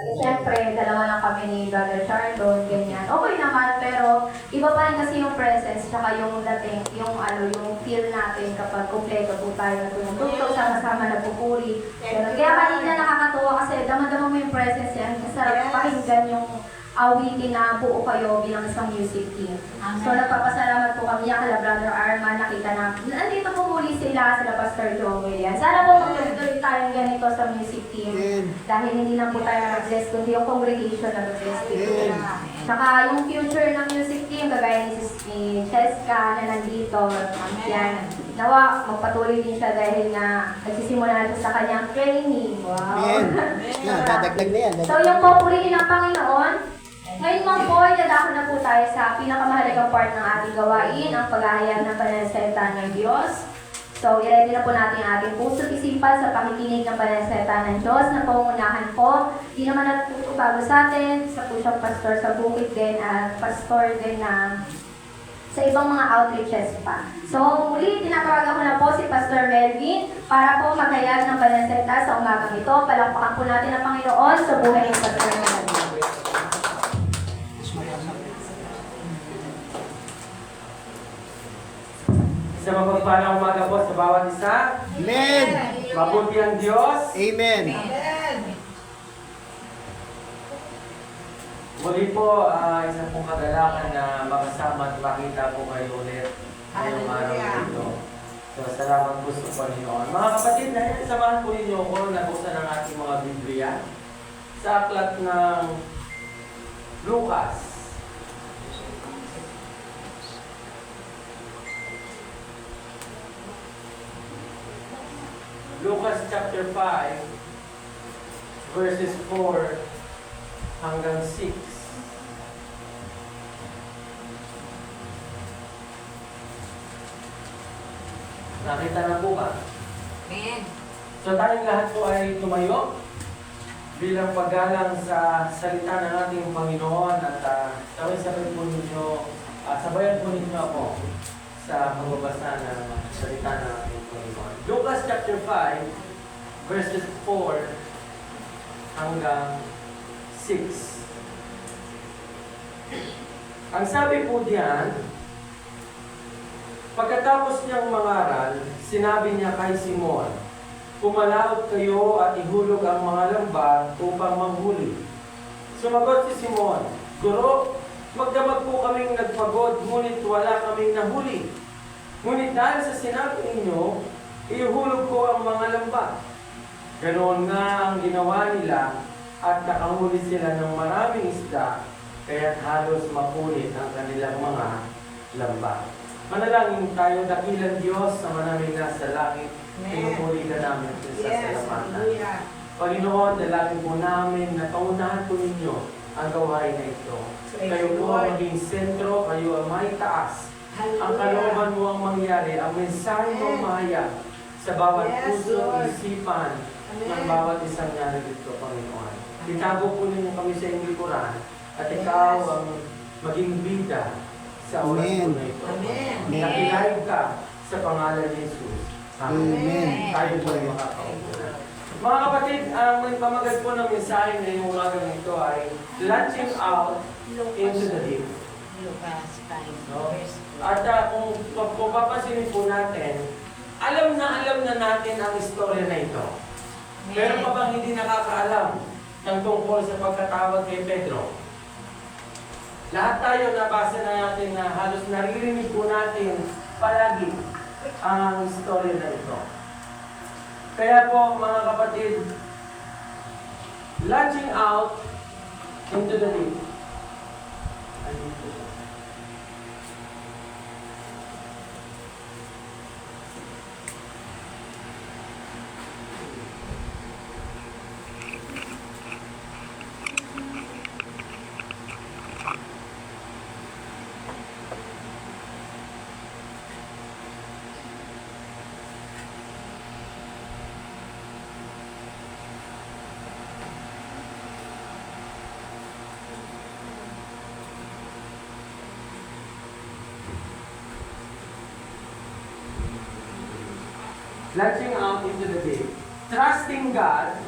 Siyempre, dalawa lang kami ni Brother Chardon, ganyan. Okay naman, pero iba pa rin kasi yung presence, tsaka yung dating, yung feel natin kapag kumpleto po tayo na tumutugtog, sama-sama nagpupuri. Ganun. Kaya kanina nakakatuwa kasi dama-dama mo yung presence yan. Masarap pakinggan yung awitin na buo kayo bilang isang music team. So nagpapasalamat po kami kay Brother Arman, nakita na nandito po muli sila Pastor Joel. Yan. Sana po magtuloy tayong ganito sa music team. Dahil hindi lang po tayo nag-bless, kundi yung congregation na nag-bless dito. Saka yung future ng music team, kagaya ni Cheska na nandito. Yan. Nawa, magpatuloy din siya dahil na nagsisimula na sa kanyang training. Wow! Dadagdag na yan. So yung papurihin ng Panginoon, ngayon mga boy, dadako na po tayo sa pinakamahalagang part ng ating gawain, ang paghahayag ng pananasalita ng Diyos. So, i-ready na po natin ang ating puso at isipan sa pakikinig ng pananasalita ng Diyos na pangungunahan po. Di naman natutubago sa atin, sa po siyang pastor sa bukid din at pastor din na sa ibang mga outreaches pa. So, muli, tinatawagan ko na po si Pastor Melvin para po maghayag ng pananasalita sa umagang ito. Palakpakan po natin ang Panginoon sa buhay ng Pastor Melvin. Sa mapagpalang umaga po sa bawat isa. Amen. Mabuti ang Diyos. Amen. Muli po, isang pong kagalakan na makasama at makita po kayo ulit ngayong araw dito. So, salamat po sa Panginoon. Mga kapatid, samahan po ninyo ako na buksan ang ating mga Biblia sa aklat ng Lucas. Lucas chapter 5, verses 4 hanggang 6. Nakita na po ba? Amen. So tayong lahat po ay tumayo bilang paggalang sa salita ng ating Panginoon at sabay-sabay po ninyo, sabayan po ninyo ako sa pagbabasa ng salita ng ating Panginoon. Lucas chapter 5, verses 4 hanggang 6. Ang sabi po diyan, pagkatapos niyang mangaral, sinabi niya kay Simon, "Pumalaot kayo at ihulog ang mga lambat upang manghuli." Sumagot si Simon, "Guro, magdamag po kaming nagpagod, ngunit wala kaming nahuli. Ngunit dahil sa sinabi ninyo, ihulog ko ang mga lambat." Ganoon nga ang ginawa nila at nakahuli sila ng maraming isda, kaya't halos mapunit ang kanilang mga lambat. Manalangin tayo, dakilang Diyos na manaming nasa langit, pinupuri ka namin sa salamatan. Panginoon, dalangin po namin na paunahan po ninyo ang gawain na ito. Kayo po ang maging sentro, kayo ang may taas. Ang kalooban mo ang mangyari, ang mensahe mo mahayag sa bawat puso, isipan ng bawat isang narito, Panginoon. Itago po ninyo kami sa inyong likuran at ikaw ang maging bida sa oras po na ito. Nakilaig ka sa pangalan ni Jesus. Amen. Tayo po ay makakaupo. Mga kapatid, ang may pamagat po ng mensahe ngayong umagang ito ay launching out into the deep. Lucas 5, No? verse 4. At kung papansinin po natin, alam na natin ang istorya na ito. Pero pa bang hindi nakakaalam ng tungkol sa pagkatawag kay Pedro? Lahat tayo nabasa na natin na halos naririnig po natin palagi ang istorya na ito. Kaya po mga kapatid, launching out into the deep. Andito siya. Launching out into the deep. Trusting God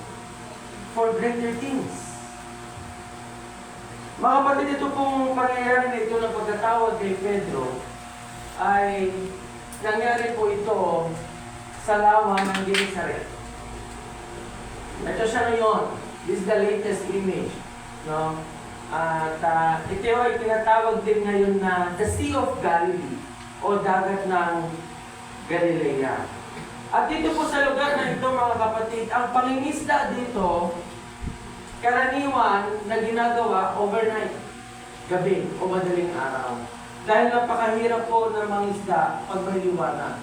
for greater things. Mga kapatid, ito pong pangyayari nito ng pagkatawag kay Pedro ay nangyari po ito sa lawa ng Genesaret. Ito siya ngayon. This is the latest image. No? At ito ay tinatawag din ngayon na the Sea of Galilee o dagat ng Galilea. At dito po sa lugar na ito mga kapatid, ang pangingisda dito, karaniwan na ginagawa overnight, gabi o madaling araw. Dahil napakahirap po ng mangisda pag may liwanag.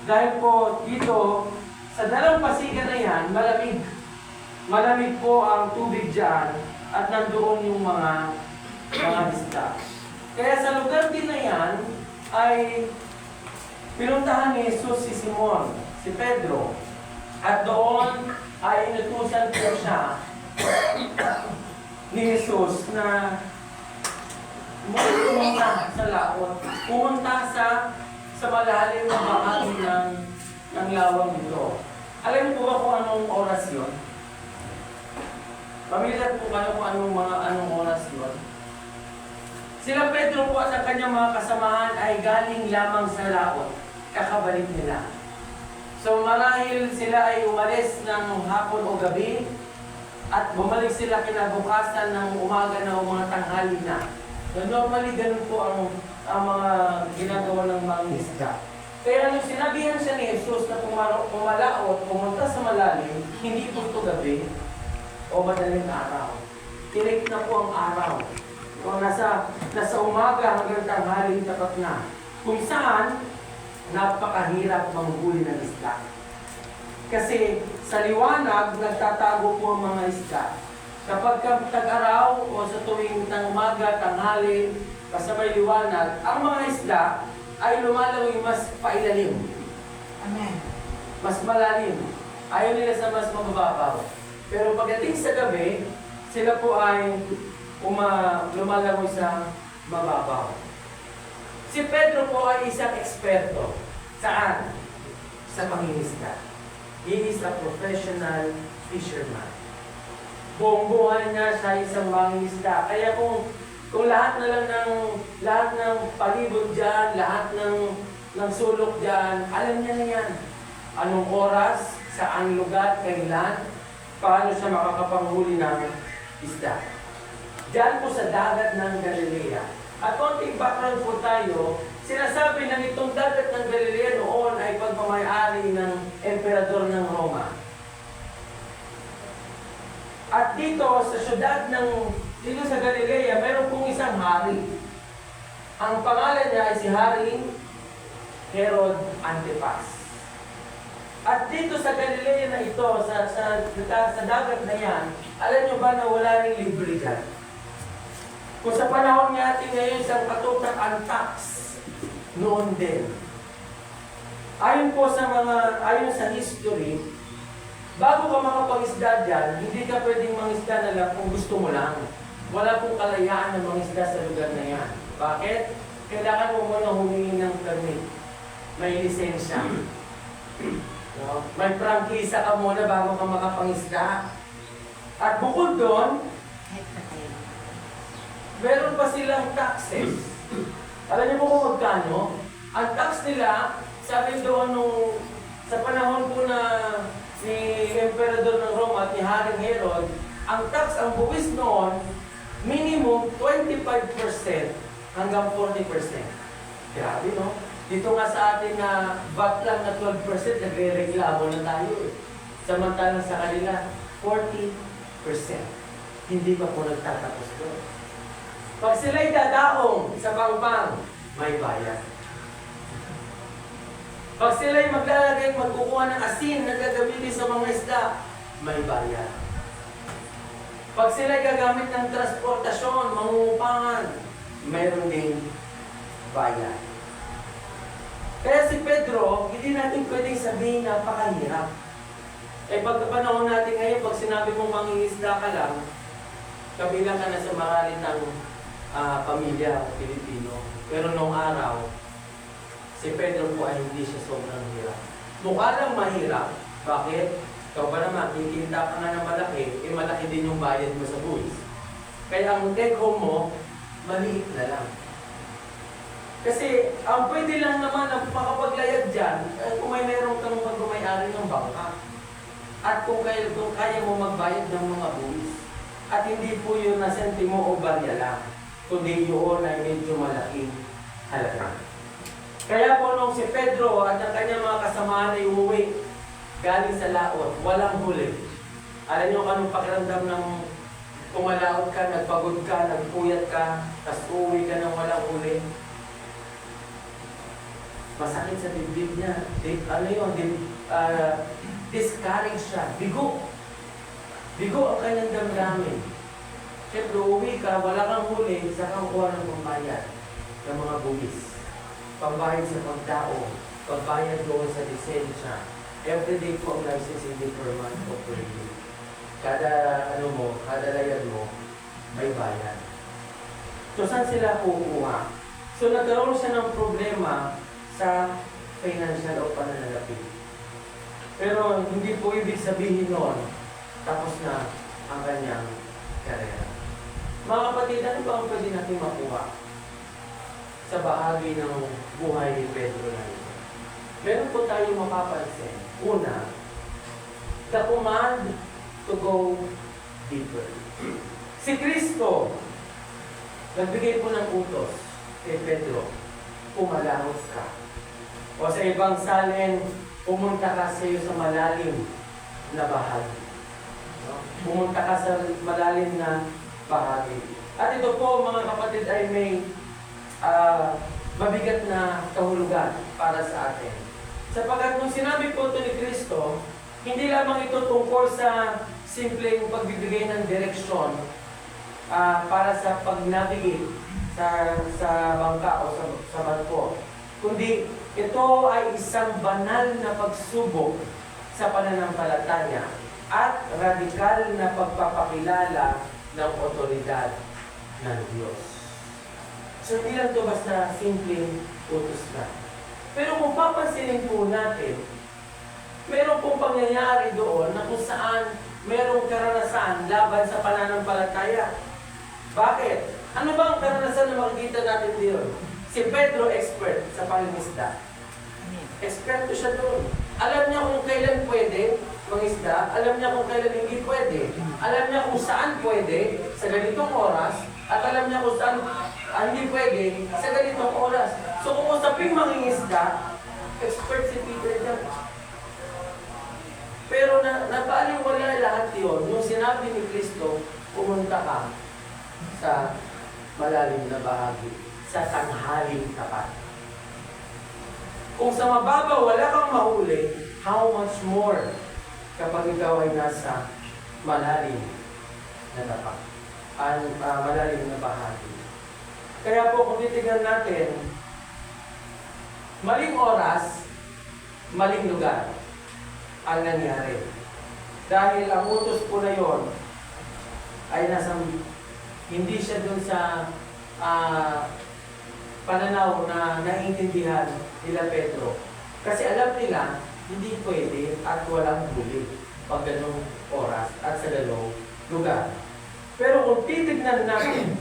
Dahil po dito, sa dalampasigan na yan, malamig. Malamig po ang tubig dyan at nandoon yung mga isda. Kaya sa lugar din na yan, ay pinuntahan ni Jesus si Simon, si Pedro. At doon ay inutusan po siya ni Jesus na pumunta sa laot, pumunta sa malalim na bahagi ng lawang ito. Alam niyo po ba kung anong oras yun? Pamilyar po kayo kung anong oras yun? Sila Pedro po at ang kanyang mga kasamahan ay galing lamang sa laot, kakabalik nila. So marahil sila ay umalis ng hapon o gabi, at bumalik sila kinabukasan ng umaga na o mga tanghali na. So normally, ganun po ang mga ginagawa ng mga isda. Kaya nung sinabihan siya ni Jesus na pumalaot, pumunta sa malalim, hindi po ito gabi o madaling araw. Tinik na po ang araw. O nasa umaga hanggang tanghali tapat na. Kung saan, napakahirap manghuli ng isda. Kasi sa liwanag, nagtatago po ang mga isda. Kapag tag-araw o sa tuwing umaga, tanghali, kasabay liwanag, ang mga isda ay lumalawi mas pailalim. Amen. Mas malalim. Ayaw nila sa mas mababaw. Pero pagdating sa gabi, sila po ay lumalawi sa mababaw. Si Pedro po ay isang eksperto. Saan? Sa pangingisda. He is a professional fisherman. Buong buhay niya siya isang mangingisda. Kaya kung lahat ng palibot diyan, lahat ng sulok diyan, alam niya na yan. Anong oras, saan lugar, kailan, paano siya makakapanghuli ng isda. Diyan po sa dagat ng Galilea. At konting background po tayo, sinasabi na itong dagat ng Galilea noon ay pagmamayari ng emperador ng Roma. At dito sa syudad dito sa Galilea, meron pong isang hari. Ang pangalan niya ay si Haring Herod Antipas. At dito sa Galilea na ito, sa dagat na yan, alam niyo ba na wala ring libre dyan? Kung sa panahon natin ngayon, isang katutak ang tax, noon din. Ayon sa history, bago ka makapag-isda dyan, hindi ka pwedeng mangisda na lang kung gusto mo lang. Wala pong kalayaan ng mangisda sa lugar na yan. Bakit? Kailangan mo muna humingi ng permit. May lisensya. No? May prangkisa ka muna bago ka makapangisda. At bukod doon, meron pa silang taxes. Alam niyo po kung magkano? Ang tax nila, sabi doon sa panahon po na ni Emperador ng Roma at ni Haring Herod, ang tax, ang buwis noon, minimum 25% hanggang 40%. Grabe, no? Dito nga sa atin na VAT lang na 12%, nagre-reklamo na tayo eh. Samantalang sa kanila, 40%. Hindi pa po nagtatapos doon. Pag sila'y dadaong sa pangpang, may bayad. Pag sila'y magkukuha ng asin na gagamitin sa mga isda, may bayad. Pag sila'y gagamit ng transportasyon, mangungupahan, mayroon din bayad. Kaya si Pedro, hindi natin pwedeng sabihin na napakahirap. Pagkapanahon natin ngayon, pag sinabi mong mangingisda ka lang, kabilang ka na sa mahalin ng pamilya Pilipino. Pero noong araw, si Pedro po ay hindi siya sobrang hirap. Mukha lang mahirap. Bakit? Ikaw ba naman, kikinta ka nga ng malaki, malaki din yung bayad mo sa buwis. Kaya ang take home mo, maliit na lang. Kasi ang pwede lang naman ang makapaglayag dyan, kung may meron kang magmamayari ng bangka. At kung kaya mo magbayad ng mga buwis. At hindi po yun na sentimo o barya lang, kundi yun ay medyo malaking halaga. Kaya po nung si Pedro at ang kanyang mga kasamahan ay umuwi galing sa laot, walang huli. Alam niyo kung anong pakiramdam ng kumalaot ka, nagpagod ka, nagpuyat ka, tapos uwi ka ng walang huli. Masakit sa dibdib niya. Discourage siya. Bigo. Bigo ang kanyang damdamin. Siyempre, uwi ka, wala kang huli, saka kuha ng pambayad ng mga buwis. Pambayad sa pagdao, pambayad doon sa lisensya. Everyday po ang license, hindi per month o per year. Kada layag mo, may bayad. So, saan sila kukuha? So, nagkaroon siya ng problema sa financial o pananalapi. Pero hindi po ibig sabihin noon, tapos na ang kanyang karera. Mga kapatid, ano ba ang pwede natin makuha sa bahagi ng buhay ni Pedro na ito? Meron po tayong mapapansin. Una, the command to go deeper. Si Kristo, nagbigay po ng utos kay Pedro, pumalahos ka. O sa ibang salin, pumunta ka sa iyo sa malalim na bahagi. No? Pumunta ka sa malalim na bahagi. At ito po, mga kapatid, ay may mabigat na kahulugan para sa atin. Sapagkat nung sinabi po ito ni Kristo, hindi lamang ito tungkol sa simpleng pagbibigay ng direksyon para sa pag-navigate sa bangka o sa barko, kundi ito ay isang banal na pagsubok sa pananampalataya at radikal na pagpapakilala ng otoridad ng Diyos. So hindi lang ito basta simpleng utos na. Pero kung papansinin po natin, meron pong pangyayari doon na kung saan merong karanasan laban sa pananampalataya. Bakit? Ano ba ang karanasan na makikita natin doon? Si Pedro, expert sa pangingisda. Eksperto siya doon. Alam niya kung kailan pwede mangisda, alam niya kung kailan hindi pwede. Alam niya kung saan pwede sa ganitong oras, at alam niya kung saan hindi pwede sa ganitong oras. So kung usaping mangingisda, expert si Peter dyan. Pero napaliwala lahat yun. Nung sinabi ni Kristo, pumunta ka sa malalim na bahagi, sa tanghaling tapat. Kung sa mababaw wala kang mahuli, how much more kapag ikaw ay nasa malalim na tapat, malalim na bahagi. Kaya po kung titignan natin, maling oras, maling lugar ang nangyari. Dahil ang utos po na yon ay hindi siya dun sa pananaw na naiintindihan nila Pedro. Kasi alam nila, hindi pwede at walang huli pag ganong oras at sa ganong lugar. Pero kung titignan natin,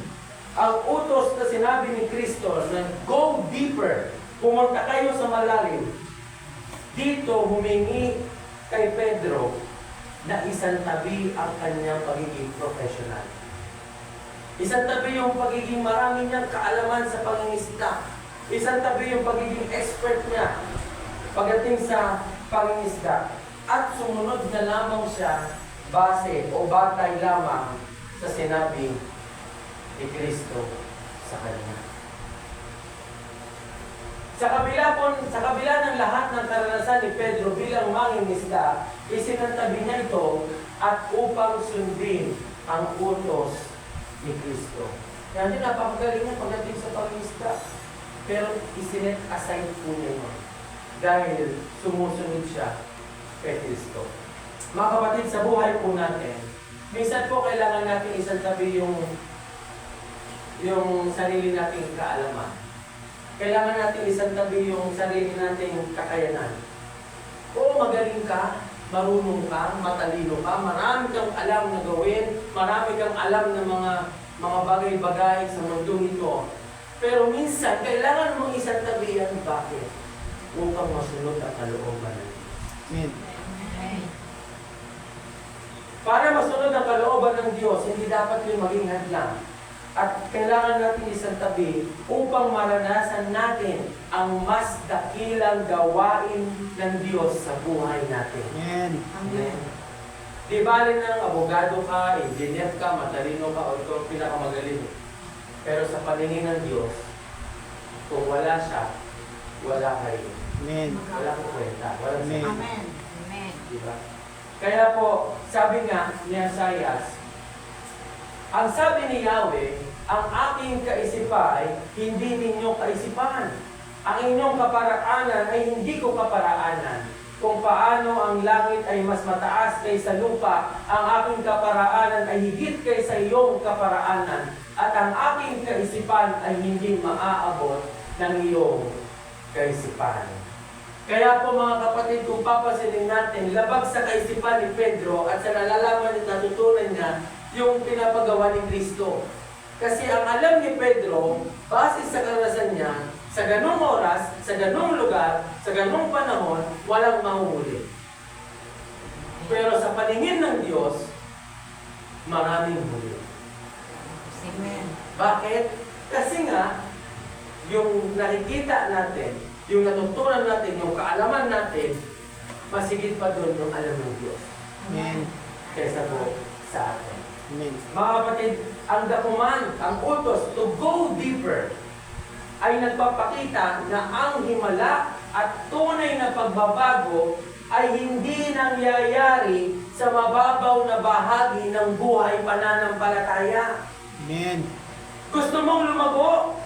ang utos na sinabi ni Kristo na go deeper, pumunta kayo sa malalim, dito humingi kay Pedro na isang tabi ang kanyang pagiging professional. Isang tabi yung pagiging marami niyang kaalaman sa pangingisda. Isang tabi yung pagiging expert niya pagdating sa pangingisda. At sumunod na lamang siya base o batay lamang sa sinabi ni Kristo sa kanya. Sa kabila ng lahat ng karanasan ni Pedro bilang mangingisda, isinantabi niya ito at upang sundin ang utos ni Kristo. Kaya hindi napakagaling niya pagdating sa pangingisda. Pero isinet aside po niya yun. Dahil sumusunod siya kay Kristo. Mga kapatid, sa buhay po natin, minsan po kailangan natin isantabi yung sarili nating kaalaman. Kailangan natin isantabi yung sarili nating kakayanan. Oo, magaling ka, marunong ka, matalino ka, marami kang alam na gawin, marami kang alam ng mga bagay-bagay sa mundong ito. Pero minsan, kailangan mong isang tabihan. Bakit? Upang masunod ang kalooban ng Diyos. Amen. Amen. Para masunod ang kalooban ng Diyos, hindi dapat yung maging hadlang. At kailangan natin isang tabi upang maranasan natin ang mas dakilang gawain ng Diyos sa buhay natin. Amen. Amen. Di bali ng abogado ka, engineer ka, matalino ka, o ikaw ang pinakamagaling. Pero sa paningin ng Diyos, kung wala siya, wala kayo. Amen. Wala kong kwenta. Wala Amen. Amen. Amen. Diba? Kaya po, sabi nga ni Isaiah, ang sabi ni Yahweh, ang aking kaisipan ay hindi ninyong kaisipan. Ang inyong kaparaanan ay hindi ko kaparaanan. Kung paano ang langit ay mas mataas kaysa lupa, ang aking kaparaanan ay higit kaysa iyong kaparaanan. At ang aking kaisipan ay hindi maaabot ng iyong kaisipan. Kaya po mga kapatid, kung papansinin natin, labag sa kaisipan ni Pedro at sa nalalaman at natutunan niya yung pinapagawa ni Kristo. Kasi ang alam ni Pedro, base sa karanasan niya, sa ganong oras, sa ganong lugar, sa ganong panahon, walang mahuhuli. Pero sa paningin ng Diyos, maraming huli. Amen. Bakit? Kasi nga, yung nakikita natin, yung natutunan natin, yung kaalaman natin, masigit pa doon yung alam ng Diyos. Amen. Kaysa po sa atin. Amen. Mga kapatid, ang dakuman, ang utos to go deeper ay nagpapakita na ang himala at tunay na pagbabago ay hindi nangyayari sa mababaw na bahagi ng buhay pananampalataya. Amen. Gusto mong lumago?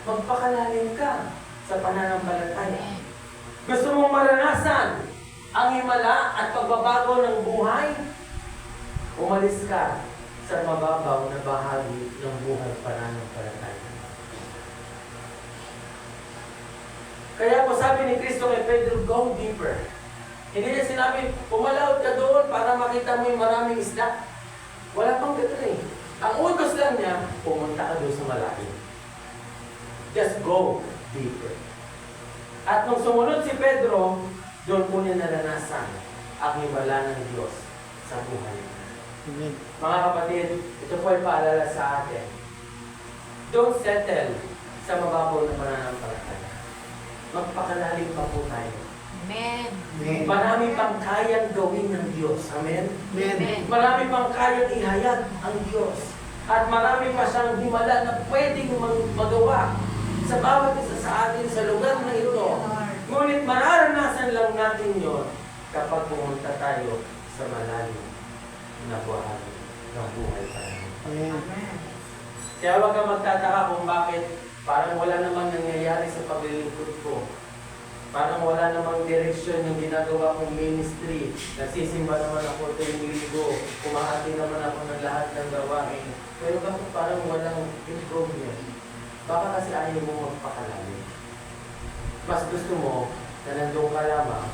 Magpakalalim ka sa pananampalataya. Gusto mong maranasan ang himala at pagbabago ng buhay? Umalis ka sa mababaw na bahagi ng buhay pananampalataya. Kaya po sabi ni Kristo kay Pedro, go deeper. Hindi niya sinabi, pumalawad ka doon para makita mo yung maraming isda. Wala pang gano'n eh. Ang utos lang niya, pumunta ka doon sa malalim. Just go deeper. At nung sumunod si Pedro, doon po niya naranasan ang himala ng Diyos sa buhay niya. Amen. Mga kapatid, ito po ay paalala sa atin. Don't settle sa mababaw na pananampalataya. Magpakalalim pa po tayo. Amen. Amen. Marami pang kayang gawin ng Diyos. Amen? Amen. Marami pang kayang ihayag ang Diyos. At marami pa siyang himala na pwedeng magawa sa bawat isa sa atin sa lugar na ito. Ngunit mararanasan lang natin yon kapag pumunta tayo sa malalim na bahagi ng buhay pa natin. Amen. Amen. Kaya huwag kang magtataka kung bakit parang wala namang nangyayari sa paglilingkod ko. Parang wala namang direksyon yung ginagawa kong ministry. Nagsisimba naman ako tuwing linggo. Kumahati naman ako ng lahat ng gawain. Pero bakit parang walang improvement? Baka kasi ayaw mo magpakalalim. Mas gusto mo na nandun ka lamang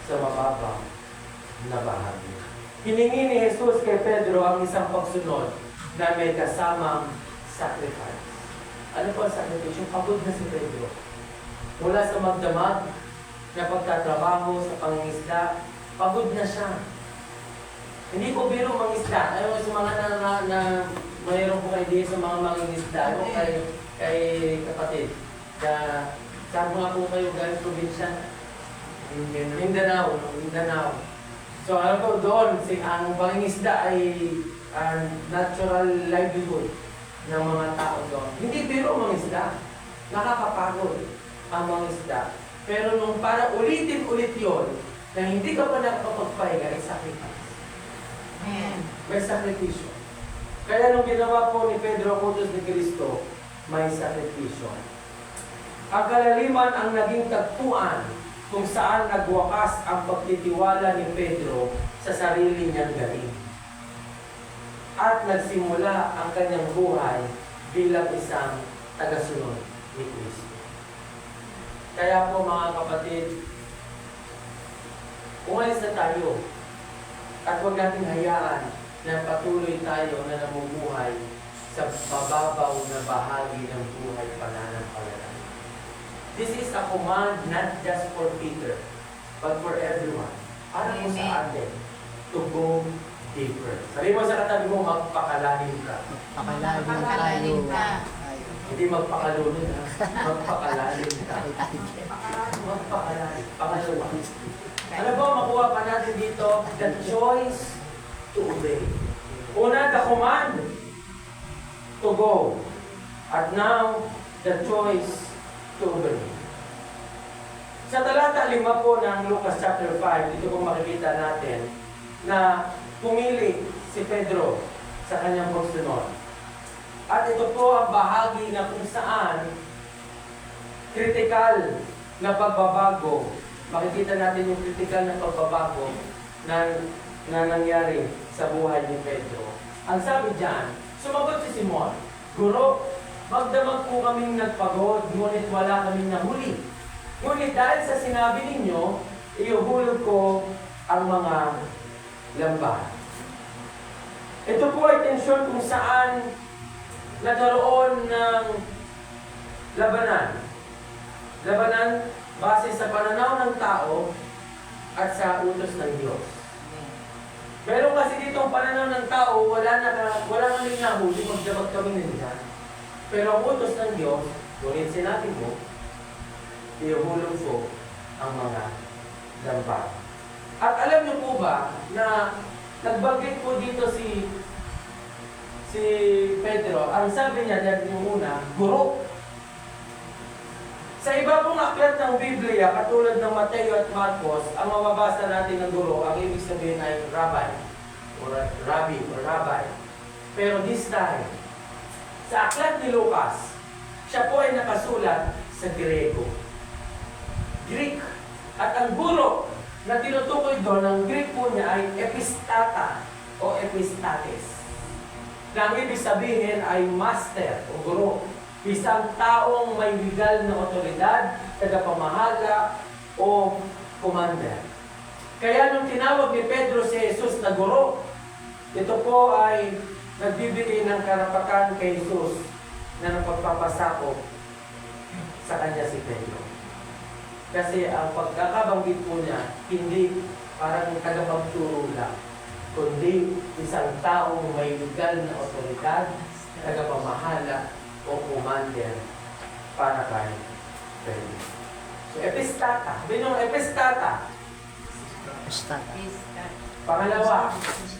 sa mababa na bahagi. Hiningi ni Jesus kay Pedro ang isang pagsunod na may kasamang sacrifice. Ano po ang sacrifice? Yung pagod na si Pedro. Mula sa magdamag na pagtatrabaho sa pangingisda, pagod na siya. Hindi po biro mangisda. Ayaw sa mga na mayroon po kayo din sa mga mangingisda. Ayaw kay kapatid. Saan nga po kayo galing probinsya? Mindanao. So alam ko doon, ang pangingisda ay natural livelihood ng mga tao doon. Hindi biro mangisda. Nakakapagod ang mangisda. Pero nung para ulitin-ulit yon na hindi ka pa nakapagpahinga, ay sacrifice. Amen. May sakripisyo. Kaya nung ginawa po ni Pedro ang utos ni Kristo, may sakripisyo. Ang kalaliman ang naging tagpuan kung saan nagwakas ang pagtitiwala ni Pedro sa sarili niyang galing. At nagsimula ang kanyang buhay bilang isang tagasunod ni Kristo. Kaya po mga kapatid, umalis na tayo. At huwag natin hayaan na patuloy tayo na namumuhay sa mababaw na bahagi ng buhay pananampalataya. This is a command not just for Peter, but for everyone. Para po sa atin to go deeper. Sabi mo sa katabi mo, magpakalalim ka. Pakalalim tayo. Pakalalim ka. Hindi magpakalunod ha. Magpakalalim ka. Magpakalalim. Pangalawa. Ano ba makuha pa natin dito? The choice to obey. Una, the command to go. At now, the choice to obey. Sa talata 5 po ng Lucas chapter 5, dito po makikita natin na pumili si Pedro sa kanyang pagsunod. At ito po ang bahagi na kung saan critical na pagbabago. Makikita natin yung critical na pagbabago na nangyari sa buhay ni Pedro. Ang sabi diyan, sumagot si Simon, Guro, magdamag po kaming nagpagod, ngunit wala kaming nahuli. Ngunit dahil sa sinabi ninyo, iuhulog ko ang mga lambahan. Ito po ay tensyon kung saan nagkaroon ng labanan. Labanan base sa pananaw ng tao at sa utos ng Diyos. Pero kasi dito ang pananaw ng tao, wala kaming nahuli, magdamag kami nila. Pero ang utos ng Diyos, ngunit sinabi mo, iuhulog ko ang mga lambahan. At alam niyo po ba na nagbanggit po dito si Pedro, ang sabi niya dahil yung una, Guro. Sa iba pong aklat ng Biblia, katulad ng Mateo at Marcos, ang mababasa natin ng guro, ang ibig sabihin ay rabbi, or rabbi, or rabbi. Pero this time, sa aklat ni Lucas, siya po ay nakasulat sa Grego. Greek. At ang guro na tinutukoy doon, ang Greek po niya ay epistata o epistates. Na ang ibig sabihin ay master o guro. Isang taong may legal na otoridad, tagapamahala o commander. Kaya nung tinawag ni Pedro si Jesus na guro, ito po ay nagbibigay ng karapatan kay Jesus na napagpapasakop sa kanya si Pedro. Kasi ang pagkakabanggit po niya, hindi parang tagapagturo lang, kundi isang taong may legal na otoridad, tagapamahala o commander para kay Pedro. So, epistata. Binong epistata. Basta. Pangalawa,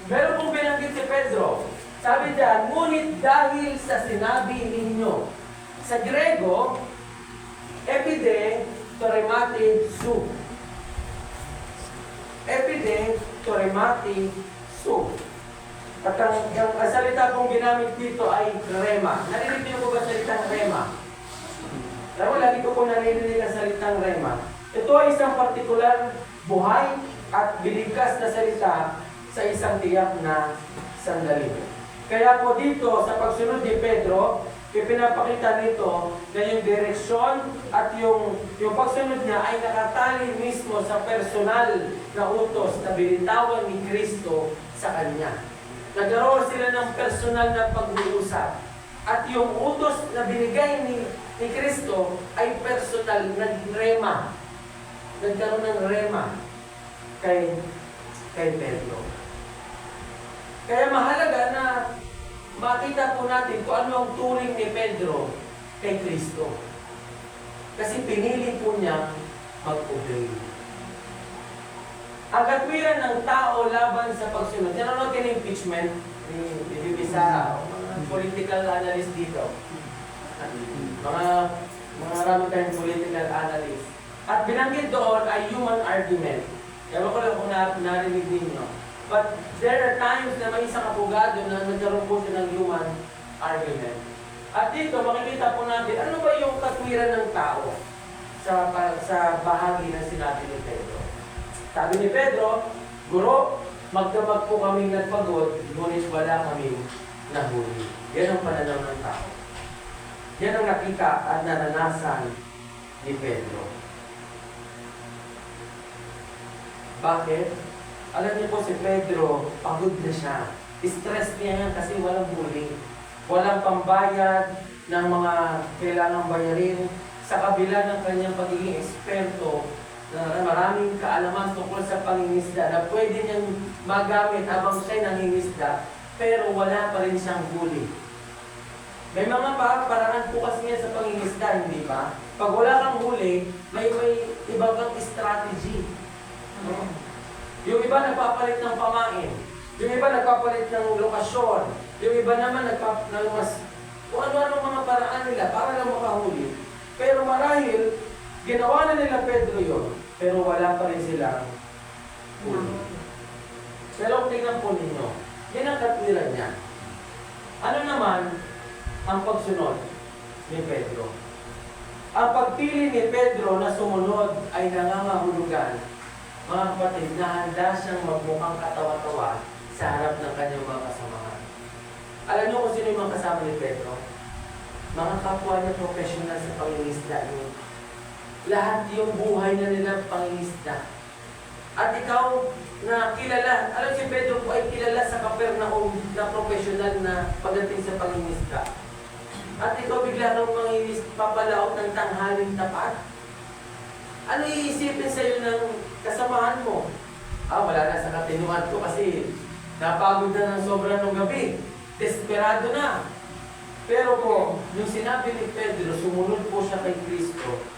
meron pong binanggit si Pedro. Sabi diyan, ngunit dahil sa sinabi ninyo, sa Grego, epide toremati su. Epide toremati su. At ang salita pong ginamit dito ay rema. Narinig niyo po ba salitang rema? Lalo, lagi ko po narinig ang salitang rema. Ito ay isang partikular buhay at binigkas na salita sa isang tiyak na sandali. Kaya po dito, sa pagsunod ni Pedro, ipinapakita nito na yung direksyon at yung pagsunod niya ay nakatali mismo sa personal na utos na binitawan ni Kristo sa kanya. Nagkaroon sila ng personal na pag-uusap. At yung utos na binigay ni Kristo ay personal, nag-rema. Nagkaroon ng rema kay Pedro. Kaya mahalaga na makita po natin kung ano ang turing ni Pedro kay Kristo. Kasi pinili po niya mag-obey. Ang katwiran ng tao laban sa pagsunod. Nanonood ka ng impeachment ni Bibi Sara, mga political analyst dito. Mga marami tayong political analyst. At binanggit doon ay human argument. Ewan ko lang kung narinig ninyo. But there are times na may isang abogado na nagkaroon po siya ng human argument. At dito makikita po natin, ano ba yung katwiran ng tao sa bahagi ng sinabi ni Pedro. Sabi ni Pedro, Guro, magdamag po kaming nagpagod, ngunit wala kaming nahuli. Yan ang pananaw ng tao. Yan ang nakita at naranasan ni Pedro. Bakit? Alam niyo po si Pedro, pagod na siya. Stress niya yan kasi walang huli. Walang pambayad ng mga kailangang bayarin. Sa kabila ng kanyang pagiging eksperto, na maraming kaalaman tungkol sa pangingisda na pwede niyang magamit habang siya'y nangingisda, pero wala pa rin siyang huli. May mga paraan po kasi yan sa pangingisda, hindi ba? Pag wala kang huli, may iba kang strategy. Yung iba nagpapalit ng pamain, yung iba nagpapalit ng lokasyon, yung iba naman kung ano-ano mga paraan nila para lang makahuli. Pero marahil, ginawa na nila Pedro yun, pero wala pa rin silang huli. Pero tingnan po ninyo, yan ang katwiran niya. Ano naman ang pagsunod ni Pedro? Ang pagpili ni Pedro na sumunod ay nangangahulugan, mga kapatid, na handa siyang magmukhang katawa-tawa sa harap ng kanyang mga kasamahan. Alam niyo kung sino yung mga kasama ni Pedro? Mga kapwa niya professional sa pangingisda niyo. Lahat yung buhay na nila pangingisda. At ikaw na kilala, alam si Pedro po ay kilala sa Capernaum na professional na pagdating sa pangingisda. At ikaw bigla kang papalaot ng tanghaling tapat. Ano iisipin sa iyo ng kasamahan mo? Wala na sa katinuan ko kasi napagod na ng sobra ng gabi. Desperado na. Pero po, yung sinabi ni Pedro, sumunod po siya kay Kristo,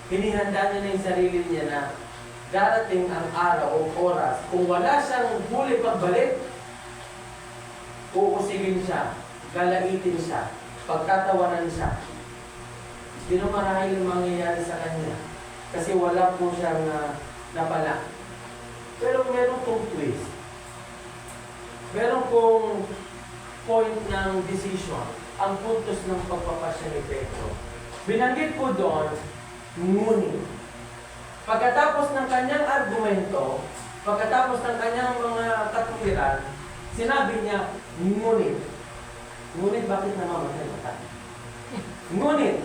hinihanda niya na yung sarili niya na darating ang araw o oras. Kung wala siyang huli pagbalik, uusigin siya, galaitin siya, pagtatawanan siya. Sino marahil ang mangyayari sa kanya? Kasi wala po siyang napala. Pero meron pong twist. Meron pong point ng decision, ang puntos ng pagpapasya ni Pedro. Binanggit po doon, ngunit. Pagkatapos ng kanyang argumento, pagkatapos ng kanyang mga katwiran, sinabi niya, ngunit. Ngunit bakit namamatay mata? Ngunit,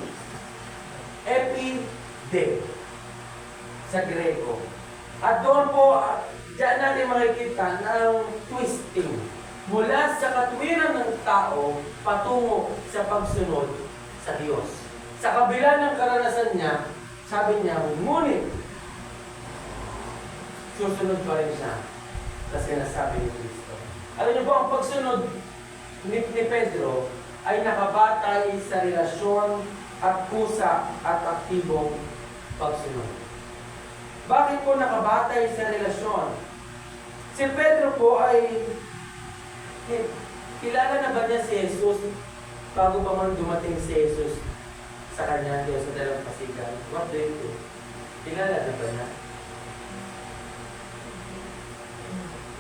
epide sa Grego. At doon po, diyan natin makikita ng twisting mula sa katwiran ng tao patungo sa pagsunod sa Diyos. Sa kabila ng karanasan niya, sabi niya, ngunit, susunod pa rin siya sa sinasabi ni Kristo. Alam niyo po, ang pagsunod ni Pedro ay nakabatay sa relasyon at kusa at aktibong pagsunod. Bakit po nakabatay sa relasyon? Si Pedro po ay kilala na ba niya si Jesus bago pa man dumating si Jesus sa kanya Diyos sa dalampasigan? What do you do? Kilala na ba niya?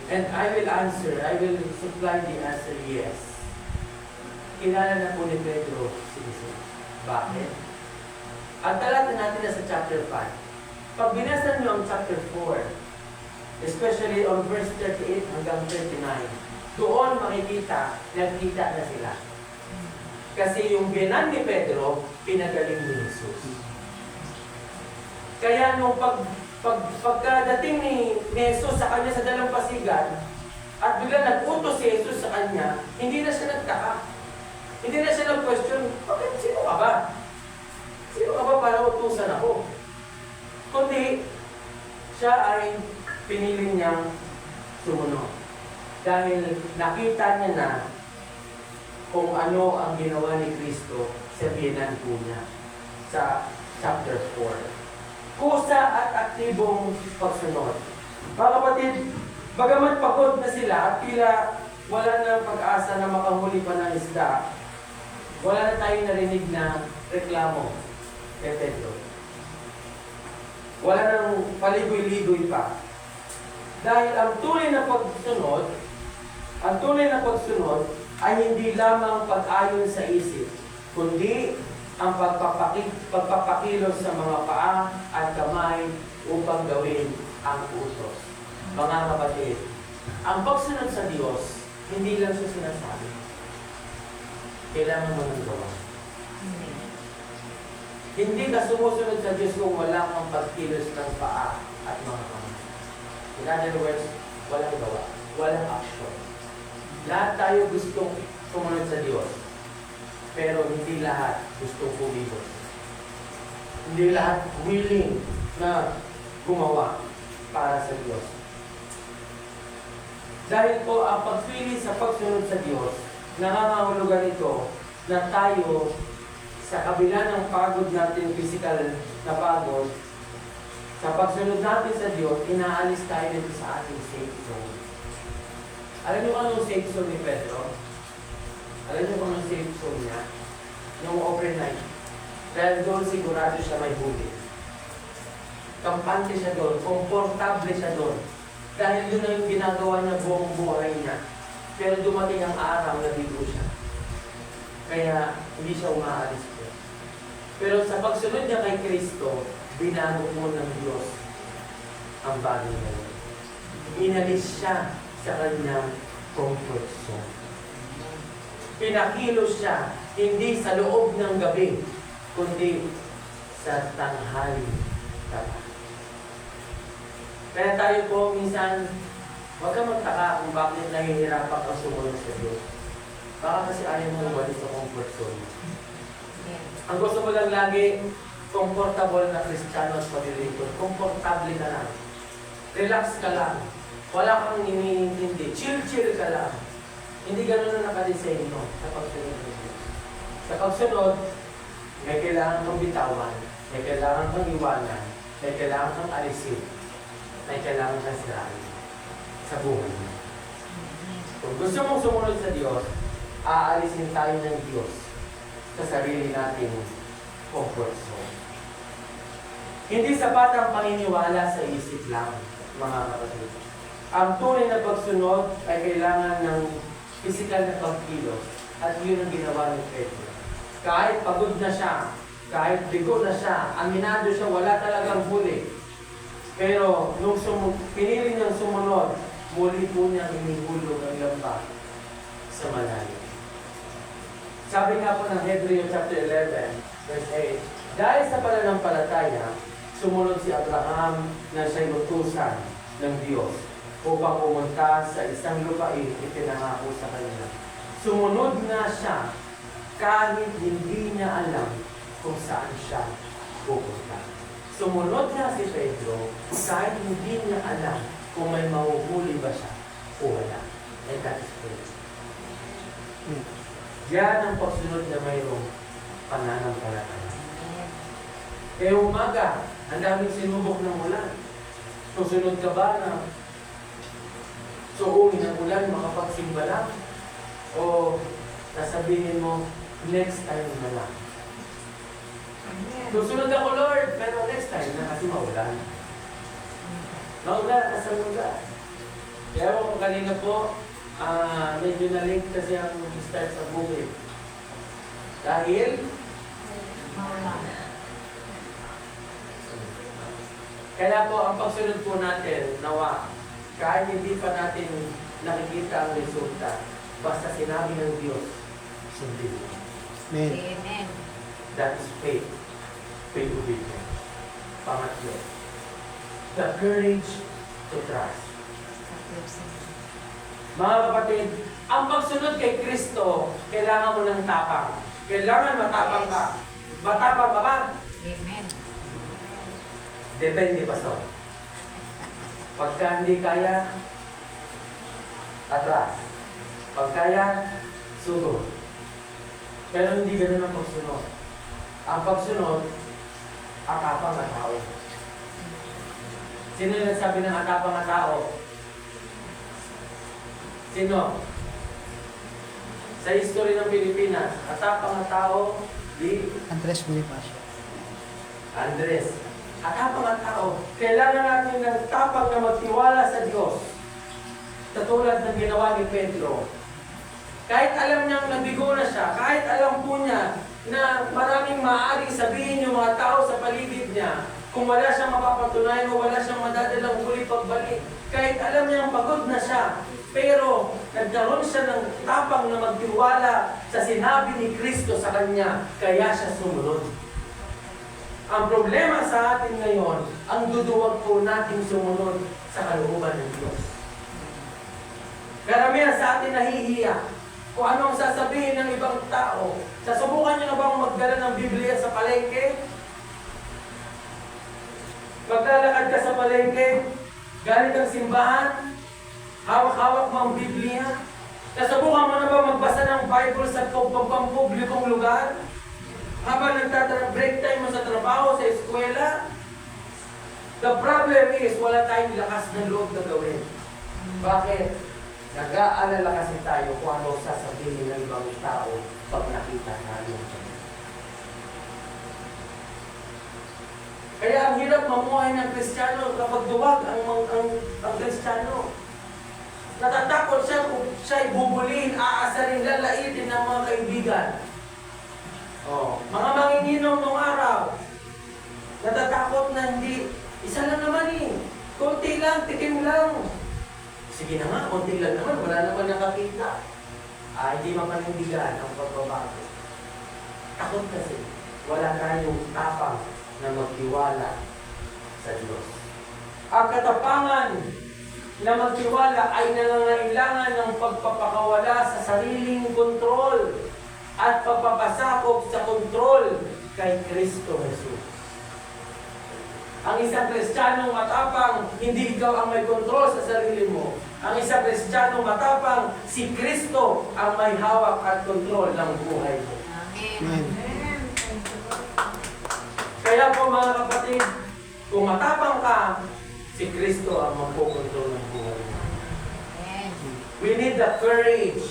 And I will answer, I will supply the answer, yes. Kilala na po ni Pedro si Jesus. Bakit? Ang talata natin na sa chapter 5. Pag binasa niyo ang chapter 4, especially on verse 38 hanggang 39, doon makikita, nagkita na sila. Kasi yung binan ni Pedro, pinagaling ni Jesus. Kaya nung pagkadating ni Jesus sa kanya sa dalampasigan, at bigla nag-utos si Jesus sa kanya, hindi na siya nagtaka. Hindi na siya nag-question, bakit sino ka ba? Sino ka ba para utusan ako? Kundi, siya ay pinili niyang sumunod. Dahil nakita niya na kung ano ang ginawa ni Kristo sa biyenan po niya sa chapter 4. Kusa at aktibong pagsunod. Mga kapatid, bagamat pagod na sila at tila wala na pag-asa na makahuli pa ng isda, wala na tayong narinig na reklamo kay Pedro. Wala nang paligoy-ligoy pa. Dahil ang tunay na pagsunod ay hindi lamang pag-ayon sa isip, kundi ang pagpapakilos sa mga paa at kamay upang gawin ang utos. Mga kapatid, ang pagsunod sa Diyos, hindi lang siya sinasabi. Kailangan mo nang gawa. Hindi ka sumusunod sa Diyos kung wala kang pagkilos ng paa at mga kamay. In other words, walang gawa, walang action. Lahat tayo gustong sumunod sa Diyos. Pero hindi lahat gustong kumibos. Hindi lahat willing na gumawa para sa Diyos. Dahil po ang pagpili sa pagsunod sa Diyos, nangangahulugan ito na tayo sa kabila ng pagod natin, physical na pagod, sa pagsunod natin sa Diyos, inaalis tayo dito sa ating safe zone. Alam niyo kung anong safe zone ni Pedro? Alam niyo kung anong safe zone niya? Yung overnight. Dahil doon sigurado siya may huli. Kampante siya doon, komportable siya doon. Dahil yun na yung ginagawa niya buong buhay niya. Pero dumating ang araw na dito siya. Kaya hindi siya umaalis po. Pero sa pagsunod niya kay Kristo, binago mo ng Diyos ang bagay na yun. Inalis siya sa kanyang comfort zone. Pinakilos siya, hindi sa loob ng gabi, kundi sa tanghali tapat. Kaya tayo po minsan, huwag ka magtaka kung bakit nahihirapan ka sumunod sa Diyos. Baka kasi ayaw mo umalis sa comfort zone. Ang gusto mo lang lagi, comfortable na Kristiyano at paglilingkod. Komportable ka lang. Relax ka lang. Wala kang iniintindi. Chill ka lang. Hindi ganun na nakadesign mo sa pagsunod ng Diyos. Sa pagsunod, may kailangan kang bitawan, may kailangan kang iwanan, may kailangan kang alisin, may kailangan kang sirain sa buhay mo. Kung gusto mong sumunod sa Diyos, aalisin tayo ng Diyos sa sarili nating comfort zone. Hindi sapat ang paniniwala sa isip lang, mga kapatid. Ang tunay na pagsunod ay kailangan ng physical na pagkilos at yun ang ginawa ni Pedro. Kahit pagod na siya, kahit bigo na siya, aminado siya, wala talagang huli. Pero nung pinili niyang sumunod, muli po niya hinihulog ang lamba sa malayo. Sabi nga po ng Hebrew chapter 11, verse 8, dahil sa pananampalataya, sumunod si Abraham na siya'y utusan ng Diyos upang pumunta sa isang lupain ipinangako sa kanya. Sumunod nga siya kahit hindi niya alam kung saan siya pupunta. Sumunod nga si Pedro kahit hindi niya alam kung may mahuhuli ba siya o wala. And that is faith. Yan ang pagsunod na mayroong pananampalataya. Kaya umaga, ang daming sinubok ng ulan. Susunod ka ba na suungin ng ulan, makapagsimba lang? O sasabihin mo, next time na lang. Susunod ako, Lord, pero next time na kasi maulan. Maulan, asal ulan. Kaya kung kanina po, medyo na-link kasi ang start sa bukid. Dahil, kaya po, ang pagsunod po natin, nawa, kahit hindi pa natin nakikita ang resulta, basta sinabi ng Diyos, sundin mo. Amen. Amen. That is faith. Faith obedience. Pangatlo, the courage to trust. Mga kapatid, ang pagsunod kay Kristo, kailangan mo ng tapang. Kailangan matapang ka. Matapang ka ba? Amen. Depende, Pastor. Pagka hindi kaya, atras. Pag kaya, sunod. Pero hindi ganun ang pagsunod. Ang pagsunod, atapang na tao. Sino yung nagsabi ng atapang na tao? Sino? Sa history ng Pilipinas, atapang na tao, di Andres Bonifacio. Andres. Atapang na tao. Kailangan natin ng tapang na magtiwala sa Diyos. Katulad ng ginawa ni Pedro. Kahit alam niyang nabigo na siya, kahit alam po niya na maraming maaaring sabihin yung mga tao sa paligid niya, kung wala siyang mapapatunayan o wala siyang madadalang huli pagbalik, kahit alam niyang pagod na siya, pero nagkaroon siya ng tapang na magtiwala sa sinabi ni Kristo sa kanya, kaya siya sumunod. Ang problema sa atin ngayon, ang duduwag po natin sumunod sa kalooban ng Diyos. Karamihan sa atin nahihiya kung anong sasabihin ng ibang tao. Sasubukan niyo na bang magdala ng Biblia sa palengke? Maglalakad ka sa palengke, galing kang simbahan, hawak-hawak mo ang Biblia. Nasubukan mo na ba magbasa ng Bible sa pampublikong lugar? Habang break time mo sa trabaho, sa eskwela? The problem is, wala tayong lakas ng loob na gawin. Bakit? Nag-aalala kasi tayo kung ano sasabihin ng ibang tao pag nakita natin. Kaya ang hirap mamuhay ng Kristiyano kapag duwag ang Kristiyano. Natatakot siya kung siya'y bubulin, aasarin, lalaitin ng mga kaibigan. Mga manginginom nung araw, natatakot na hindi, isa lang naman konti lang, tikim lang. Sige na nga, konti lang naman, wala naman nakakita. Hindi mapanindigan ang pagbabago. Takot kasi, wala tayong tapang na magtiwala sa Diyos. Ang katapangan na magtiwala ay nangangailangan ng pagpapakawala sa sariling kontrol at pagpapasakop sa kontrol kay Kristo Jesus. Ang isang Kristiyanong matapang, hindi ikaw ang may kontrol sa sarili mo. Ang isang Kristiyanong matapang, si Kristo ang may hawak at kontrol ng buhay mo. Amen. Kaya po mga kapatid, kung matapang ka, si Kristo ang magpokontrol ng buhay mo. Amen. We need the courage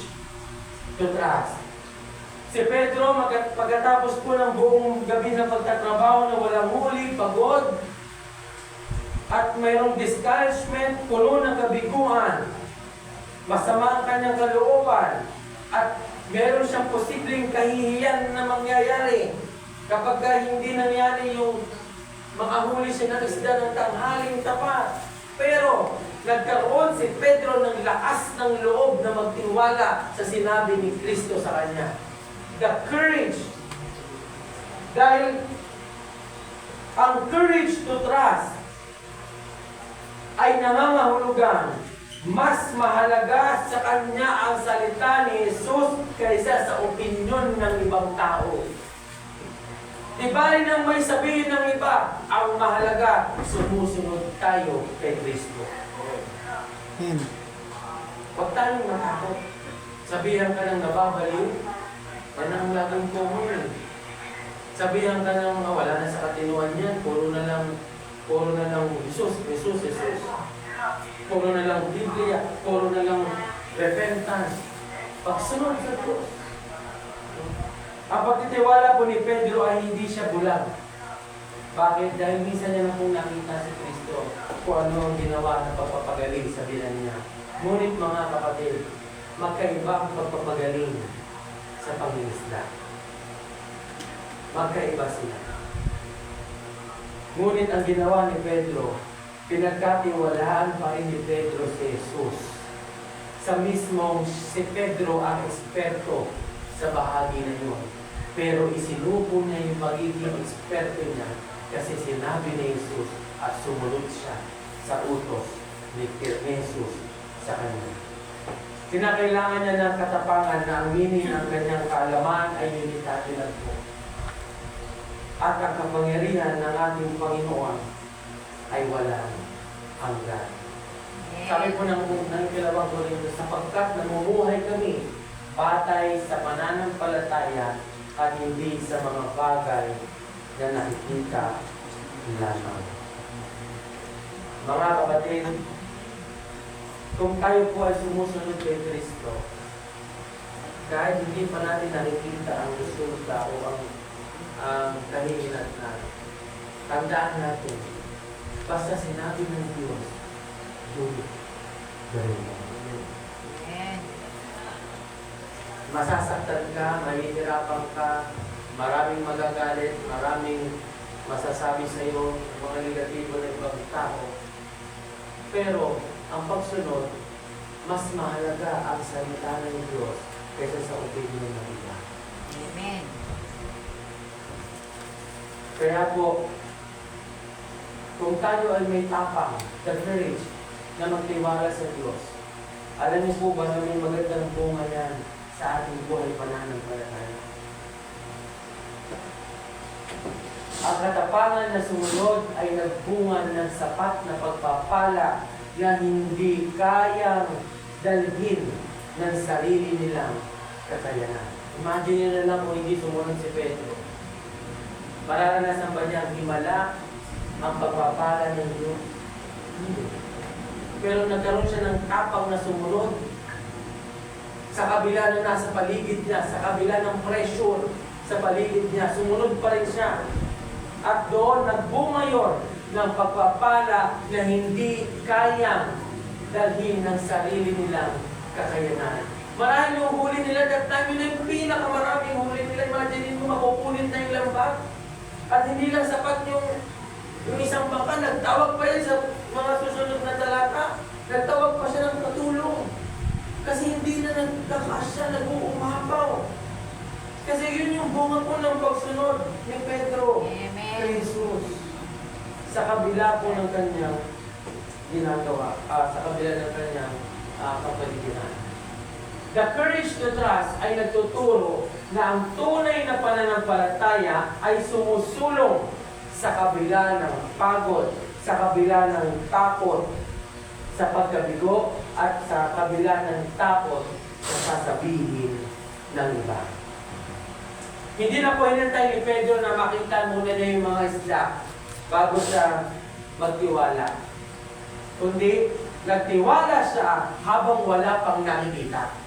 to trust. Si Pedro, pagkatapos po ng buong gabi na pagtatrabaho na walang huli, pagod, at mayroong discouragement, puno ng kabiguan, masama ang kanyang kalooban, at meron siyang posibleng kahihiyan na mangyayari kapag hindi nangyari yung makahuli siya ng isda ng tanghaling tapat. Pero nagkaroon si Pedro ng lakas ng loob na magtiwala sa sinabi ni Kristo sa kanya. The courage. Dahil ang courage to trust ay nangangahulugan. Mas mahalaga sa kanya ang salita ni Jesus kaysa sa opinyon ng ibang tao. Di ba rin ang may sabihin ng iba, ang mahalaga, sumusunod tayo kay Kristo. Huwag tayong matakot. Sabihan ka ng nababaliw, yan ang laging common. Sabihan ka ng wala na sa katinuan yan, puro na lang Jesus. Puro na lang Biblia, puro na lang repentance. Pagsunod sa Diyos. Ang pagtitiwala po ni Pedro ay hindi siya bulag. Bakit? Dahil minsan niya na pong nakita si Kristo kung ano ang ginawa ng pagpapagaling sa bilan niya. Ngunit mga kapatid, magkaiba ang pagpapagaling sa pangingisda. Magkaiba sila. Ngunit ang ginawa ni Pedro, pinagkatiwalaan pa rin ni Pedro si Jesus. Sa mismong si Pedro ang eksperto sa bahagi na yun. Pero isinupo niya yung magiging eksperto niya kasi sinabi ni Jesus at sumunod siya sa utos ni Jesus sa kanya. Kinakailangan niya ng katapangan na aminin ang kanyang kaalaman ay unitary lang po. At ang kapangyarihan ng ating Panginoon ay wala hanggan. Sabi po ng Ikalawang Korinto, sapagkat namumuhay kami batay sa pananampalataya at hindi sa mga bagay na nakikita lamang. Mga kapatid, kung tayo po ay sumusunod kay Kristo, kahit hindi pa natin nakikita ang resulta o ang kahihinat natin, tandaan natin, basta sinabi ng Diyos, gawin mo. Amen. Masasaktan ka, mahihirapan ka, maraming magagalit, maraming masasabi sa iyo mga negatibo na ibang tao. Pero ang pagsunod, mas mahalaga ang salita ng Diyos kaysa sa opinion ng iba. Amen. Kaya po, kung tayo ay may tapang, the courage, na magtiwala sa Diyos, alam niyo po ba na may magandang bunga yan sa ating buhay pananampalataya? Ang katapangan na sumunod ay nagbunga ng sapat na pagpapala na hindi kayang dalhin ng sarili nilang kakayanan. Imagine nyo na lang kung hindi sumunod si Pedro. Mararanasan ba niya ang himala, ang pagpapala ng Diyos? Hindi. Pero nagkaroon siya ng tapang na sumunod sa kabila na nasa paligid niya, sa kabila ng pressure sa paligid niya, sumunod pa rin siya. At doon nagbunga yun ng pagpapala na hindi kayang dalhin ng sarili nilang kakayanan. Marami yung huli nila, that time yun na yung pinakamaraming huli nila. Imagine mo, makukulit na yung lambat. At hindi lang sapat yung isang bangka, nagtawag pa yan sa mga susunod na talata. Nagtawag pa siya ng katulong. Kasi hindi na nagkakasya, nag-uumapaw. Kasi yun yung bunga po ng pagsunod ni Pedro kay Jesus. Sa kabila po ng kanyang ginagawa, sa kabila ng kanyang kapaligiran. The courage to trust ay nagtuturo na ang tunay na pananampalataya ay sumusulong sa kabila ng pagod, sa kabila ng takot, sa pagkabigo, at sa kabila ng takot sa sasabihin ng iba. Hindi na po hinantay ni Pedro na makita muna niya yung mga isda bago siya magtiwala. Kundi, nagtiwala siya habang wala pang nakikita.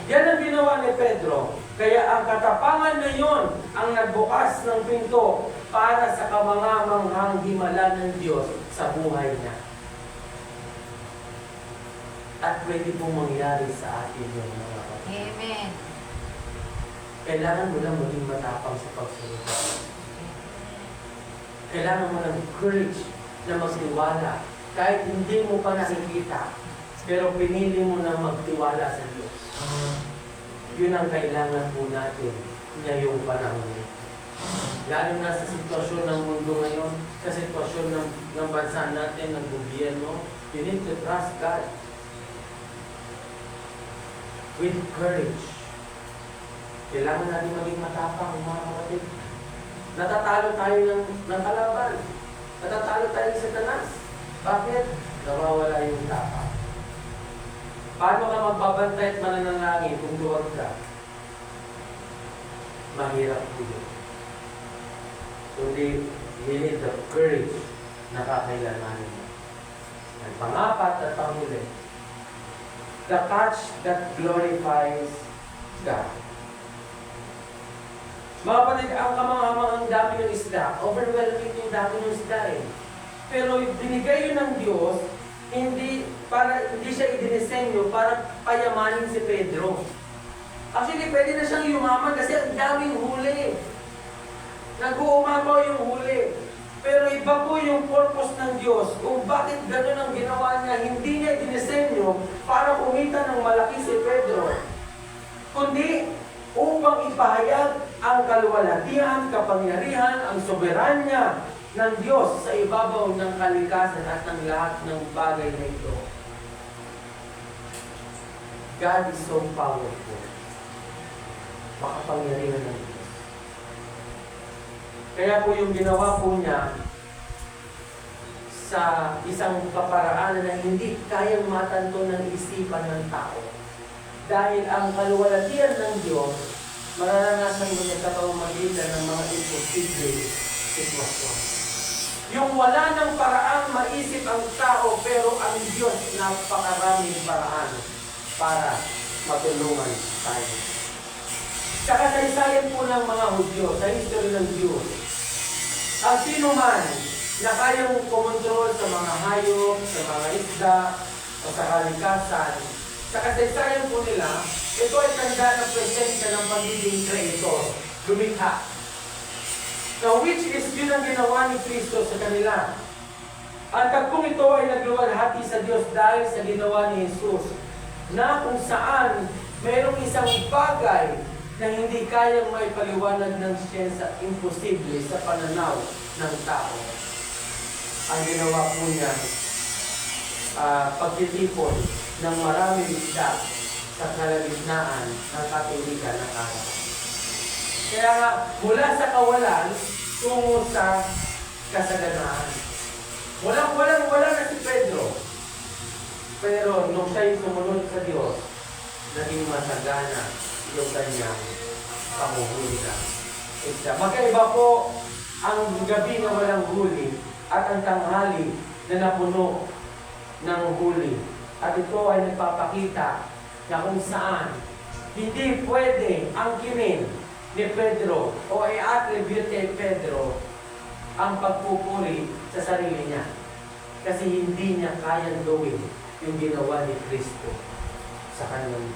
Yan ang ginawa ni Pedro. Kaya ang katapangan na yon ang nagbukas ng pinto para sa kamangamanghang himala ng Diyos sa buhay niya. At pwede pong mangyari sa atin yung mga kapatid. Amen. Kailangan mo lang maging matapang sa pagsunod. Kailangan mo ng courage na magtiwala. Kahit hindi mo pa nakikita, pero pinili mo na magtiwala sa Diyos. Yun ang kailangan po natin ngayong panahon. Lalo na sa sitwasyon ng mundo ngayon, sa sitwasyon ng bansa natin, ng gobyerno, you need to trust God. With courage. Kailangan natin maging matapang, mga kapatid. Natatalo tayo ng kalaban. Natatalo tayo sa Satanas. Bakit? Nawawala yung tapang. Paano ka magbabantay at mananalangin kung duwag ka? Mahirap po yun. Kundi, you need the courage na kakailanganin mo. Ang pangapat at panghuli, the catch that glorifies God. Mga kapatid, ang kamanghamanghang dami ng isda, overwhelming yung dami ng isda eh. Pero binigay yun ng Diyos, hindi siya idinisenyo para payamanin si Pedro. Actually, pwede na siyang yumaman kasi ang daming huli. Nag-uumapaw yung huli. Pero iba po yung purpose ng Diyos kung bakit gano'n ang ginawa niya. Hindi niya idinisenyo para kumita ng malaki si Pedro. Kundi upang ipahayag ang kaluwalhatian, kapangyarihan, ang soberanya ng Diyos sa ibabaw ng kalikasan at ng lahat ng bagay na ito. God is so powerful. Makapangyarihan ng Diyos. Kaya po yung ginawa po niya sa isang kaparaanan na hindi kayang matanto ng isipan ng tao. Dahil ang kaluwalhatian ng Diyos, mararanasan mo niya sa pamamagitan ng mga imposible sitwasyon. Yung wala ng paraan maisip ang tao, pero ang Diyos napakaraming paraan para matulungan tayo. Sa kasaysayan po ng mga Hudyo, sa history ng Diyos, ang sino man na kayang kumontrol sa mga hayop, sa mga isda, o sa kalikasan, sa kasaysayan po nila, ito ay tanda ng presensya ng pagiging creator, lumikha. Now, which is yun ang ginawa ni Kristo sa kanila. Ang tagpong ito ay nagluwalhati sa Diyos dahil sa ginawa ni Jesus, na kung saan mayroong isang bagay na hindi kayang maipaliwanag ng siyensya imposible sa pananaw ng tao. Ang ginawa po niya, pagtitipon ng maraming isda sa kalagitnaan ng katilikan ng araw. Kaya nga, mula sa kawalan, tungo sa kasaganaan. Wala na si Pedro. Pero nung siya'y sumunod sa Diyos, naging masagana yung kanyang pamuhuli na isda. Magkaiba po ang gabi na walang huli at ang tanghali na napuno ng huli. At ito ay nagpapakita na kung saan hindi pwede angkinin ni Pedro o i-attribute kay Pedro ang pagpupuri sa sarili niya. Kasi hindi niya kayang gawin yung ginawa ni Kristo sa kanyang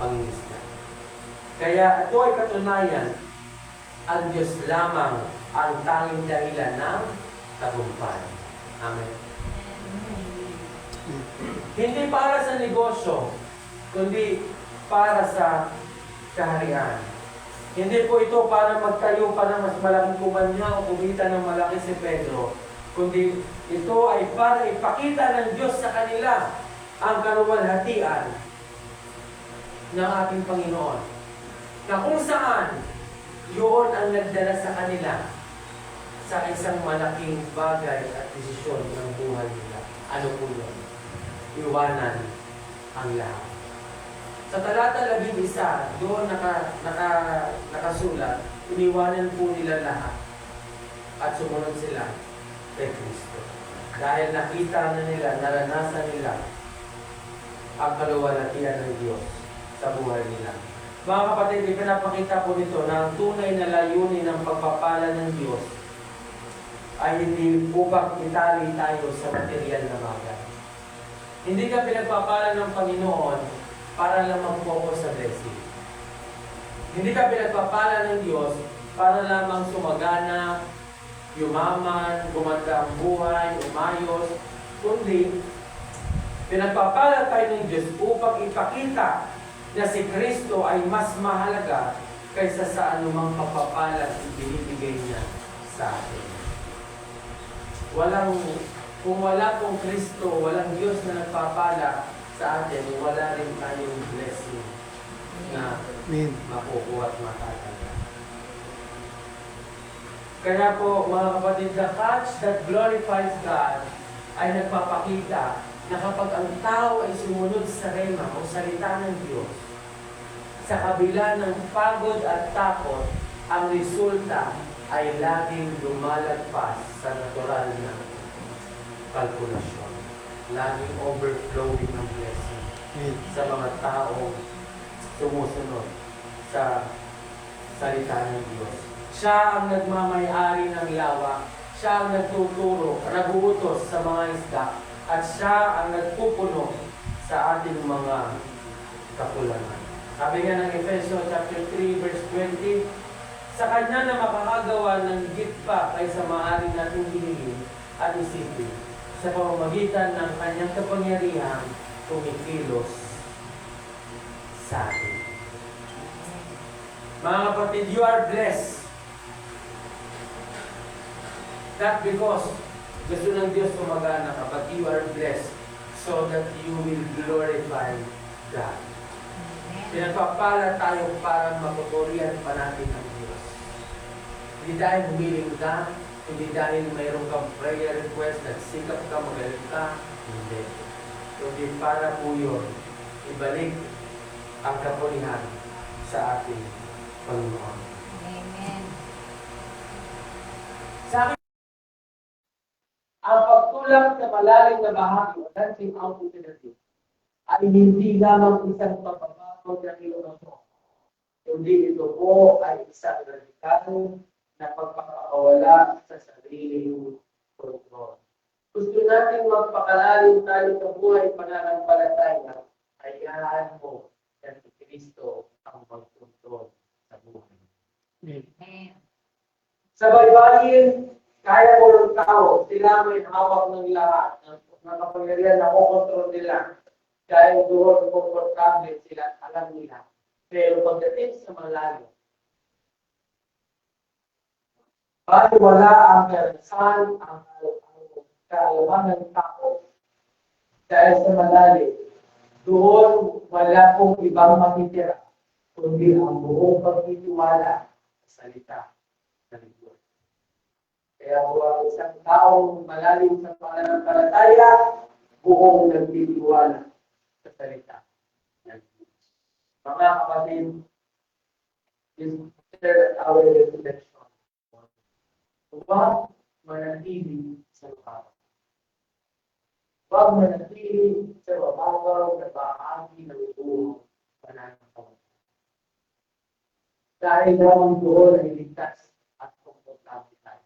pangingisda. Kaya ito ay katunayan, ang Diyos lamang ang tanging dahilan ng tagumpay. Amen. Hindi para sa negosyo, kundi para sa kaharian. Hindi po ito para magtayo pa ng mas malaking kumpanya o kumita ng malaki si Pedro, kundi ito ay para ipakita ng Diyos sa kanila ang kaluwalhatian ng ating Panginoon. Na kung saan, yun ang nagdala sa kanila sa isang malaking bagay at desisyon ng buhay nila. Ano po yun? Iwanan ang lahat. Sa talata 11, doon nakasulat, iniwanan po nila lahat at sumunod sila kay Kristo. Dahil nakita na nila, naranasan nila ang kaluwalhatian ng Diyos sa buhay nila. Mga kapatid, ipinapakita po nito na ang tunay na layunin ng pagpapala ng Diyos ay hindi upang itali tayo sa material na bagay. Hindi ka pinagpapala ng Panginoon para lang mag-focus sa blessing. Hindi ka pinagpapala ng Diyos para lamang sumagana, yumaman, gumanda ang buhay, umayos, kundi pinagpapala tayo ng Diyos upang ipakita na si Kristo ay mas mahalaga kaysa sa anumang pagpapala at ibinibigay niya sa atin. Kung wala pong Kristo, walang Diyos na nagpapala sa atin, wala rin tayong blessing na makukuha at matatanggap. Kaya po, mga kapatid, the touch that glorifies God ay nagpapakita na kapag ang tao ay sumunod sa rema o salita ng Diyos, sa kabila ng pagod at takot, ang resulta ay laging lumalagpas sa natural na kalkulasyon. Laging overflowing ng blessing sa mga tao sumusunod sa salita ng Diyos. Siya ang nagmamay-ari ng lawa, siya ang nagtuturo, naguutos sa mga isda, at siya ang nagpupuno sa ating mga kakulangan. Sabi nga ng Efeso chapter 3 verse 20, sa Kanya na makakagawa ng higit pa kaysa maaari nating hilingin at isipin, sa pamamagitan ng Kanyang kapangyarihan kumikilos sa atin. Mga kapatid, you are blessed. Not because gusto ng Diyos sumagana ka, but you are blessed so that you will glorify God. Pinagpapala tayo para mapupurihan pa natin ang Diyos. Hindi dahil humiling ka, hindi dahil mayroon kang prayer request, nagsikap ka, magaling ka, hindi. Kundi para po yun, ibalik ang kapurihan sa ating Panginoon. Amen. Sa akin, ang pagtulak na malalim na bahagi o dancing opportunity ay hindi lamang isang pagbabago ng ilumasyon. Kundi ito po ay isang radikal na pagpapakawala sa sariling kontrol. Gusto natin magpakalalim tayo sa buhay pananampalataya, hayaan mo na si Kristo ang magkontrol sa buhay. Amen. Sa baybayin, kaya po ng tao, sila may hawak ng lahat, ng kapangyarihan na kukontrol nila. Dahil doon, komportable sila, alam nila Pero pagdating sa malayo, wala ang karanasan, ang kaalaman ng tao dahil sa malalim. Doon wala pong ibang matitira, kundi ang buong pagtitiwala sa salita ng Diyos. Kaya kung ang isang taong malalim sa pananampalataya, buong nagtitiwala sa salita ng Diyos. Mga kapatid, is our reflection. Huwag manatili sa lupa. Huwag manatili sa mababaw na bahagi ng buong pananampalataya. Dahil lamang doon ay ligtas at komportable tayo.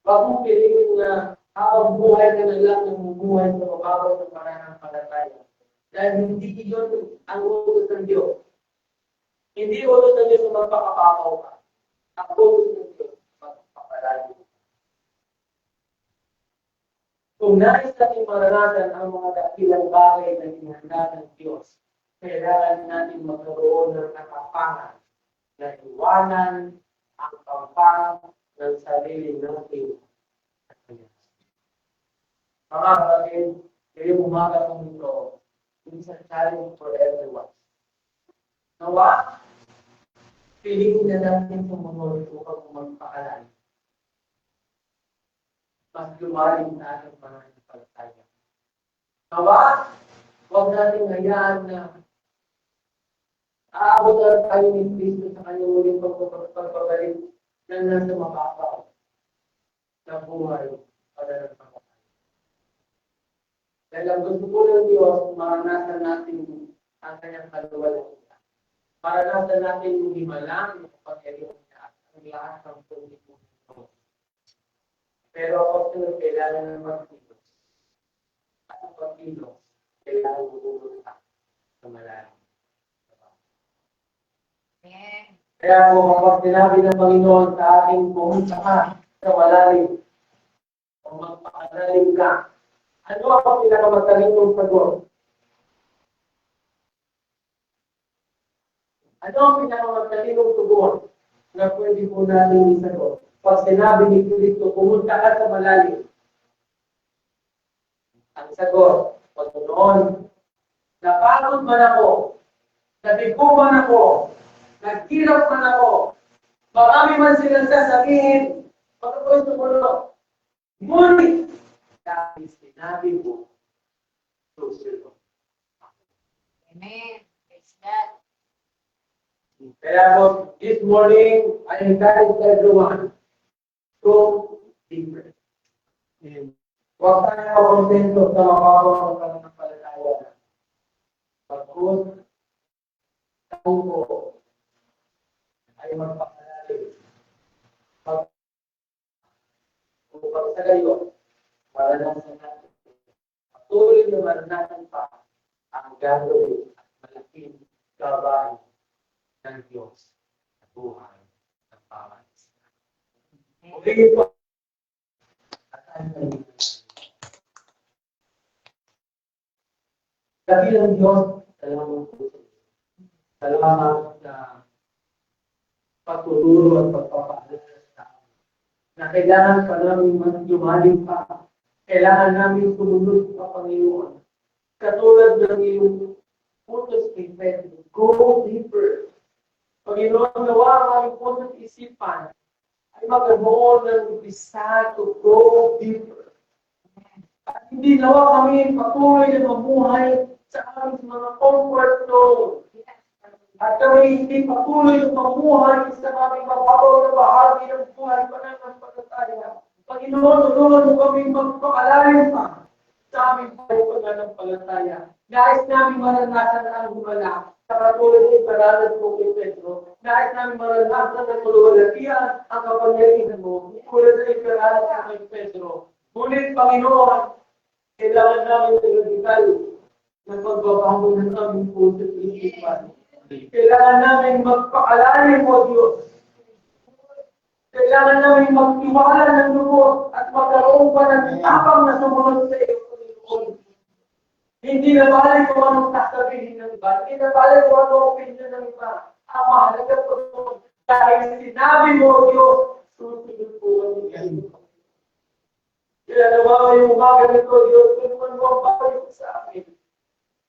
Huwag mong piliin na habang buhay ka na lang ng buhay sa mababaw ng pananampalataya. Dahil hindi yun ang utos ng Diyos. Hindi utos ng Diyos na magpakapapaw ka. Ang utos ng Diyos, magpapalayo. Kung nais natin maranasan ang mga dakilang bagay na inihanda ng Diyos, kailangan natin magkaroon ng katapangan na iwanan ang pampang ng sarili natin. Mga kapatid, ngayong umaga kong ito, it's a challenge for everyone. Nawa, piliin na natin sumunod upang magpakalan. Mas lumalim na ating pananampalataya. Nawa, huwag natin hayaan na aabot na tayo ni Kristo sa kanyang muling pagbabalik na nasa mababaw na buhay pananampalataya. Dahil ang gusto po ng Diyos, maranasan natin ang kanyang kaluwalhatian. Maranasan natin yung himalang yung kapangyarihan niya at ang lahat ng pagkikita. Pero ako kailangan ng magkilos. At ang pagkilos, kailangan bumulta sa malalim. Kaya po kapag sinabi ng Panginoon sa ating pumunta ka sa malalim, o magpakalalim ka, ano ang pinakamatalinong sagot? Ano ang pinakamatalinong sagot na pwede po natin isagot? Pag sinabi ni Kristo, pumunta ka sa malalim. Ang sagot, pag noon, napagod man ako, nabigo man ako, naghirap man ako, marami man silang sasabihin, pagkakoy sumunod. Ngunit, dahil sinabi mo, susunod. Amen. Praise God. Kaya po, this morning, I encourage everyone to deeper. Huwag tayo makontento sa mababaw ng pananampalataya. Pagkut, tayo po ay magpakalalim. Upang sa gayon, maranasan natin. Patuloy na maranasan pa ang gagawin at malaking gawain ng Diyos sa buhay ng bawat isa. Okay po. Dakilang Diyos, salamat po. Salamat sa pagtuturo at pagpapaalala sa amin. Na kailangan pa namin mas lumalim pa. Kailangan namin sumunod sa Panginoon. Katulad ng iyong utos kay Pedro, go deeper. Panginoon, nawa ang aming puso't isipan ay magkaroon ng umpisa to go deeper. At hindi nawa kami patuloy na mamuhay sa aming mga comfort zone. At kami hindi patuloy na mamuhay sa aming mababaw na bahagi ng buhay pananampalataya. Panginoon, tulungan mo kami magpakalalim pa sa aming buhay pananampalataya. Nais namin maranasan ang himala. Sa katulad ng paralan mo kay Pedro, nais namin maranasan ang kaluwalhatian ang kapangyarihan mo. Tulad ng paralan mo kay Pedro. Ngunit, Panginoon, kailangan namin ng radikal na pagbabago ng aming puso at isipan. Kailangan namin magpakalalim mo, Diyos. Kailangan namin magtiwala ng lubos at magkaroon pa ng tapang na sumunod sa iyo, Panginoon. Hindi na balik kung anong sasabihin ng iba. At kinabalik mo ang opinion ng iba. Ang mahalaga po dahil sinabi mo, Diyos, susunod po ang ganito. Kaya nawa yung umaga nito, Diyos, tulungan mo ang babalik sa amin.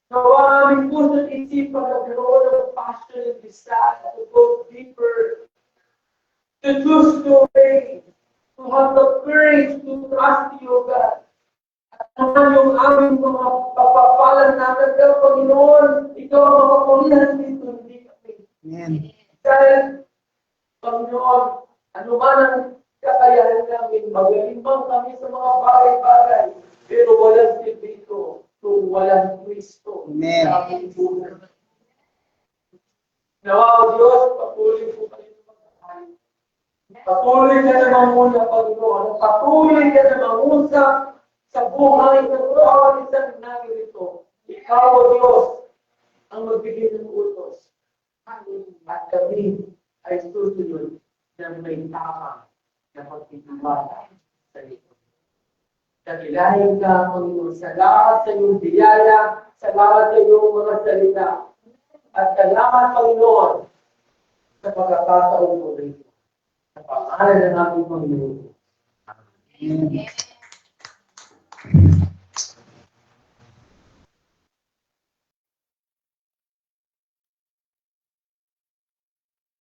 Nawa aming puso at isipan na ganoon ng passion and desire to go deeper, to choose to obey, to have the courage to trust you, God. At naman yung aming mga papapalan natin, pero Panginoon, ikaw ang makapulihan dito, hindi kami. Amen. Dahil, Panginoon, ano man ang kakayahan namin, magaling man kami sa mga bagay-bagay, pero walang silbito kung walang Kristo. Amen. Sa aming buhay. Nawa o Diyos, patuloy po kayo ng pagkakas. Patuloy ka na mamuna, Panginoon. Patuloy ka na mangusap sa buhay ng bawat isang narito. Ikaw o Diyos ang magbigay ng utos. At kami ay susunod na may tama na pagtitiwala sa iyo. Kakilahin ka, Panginoon. Salamat sa iyong biyaya, salamat sa iyong mga salita. At salamat, Panginoon, sa pagkakataon mo rito. Sa pangalan ng aming Panginoon. Amen.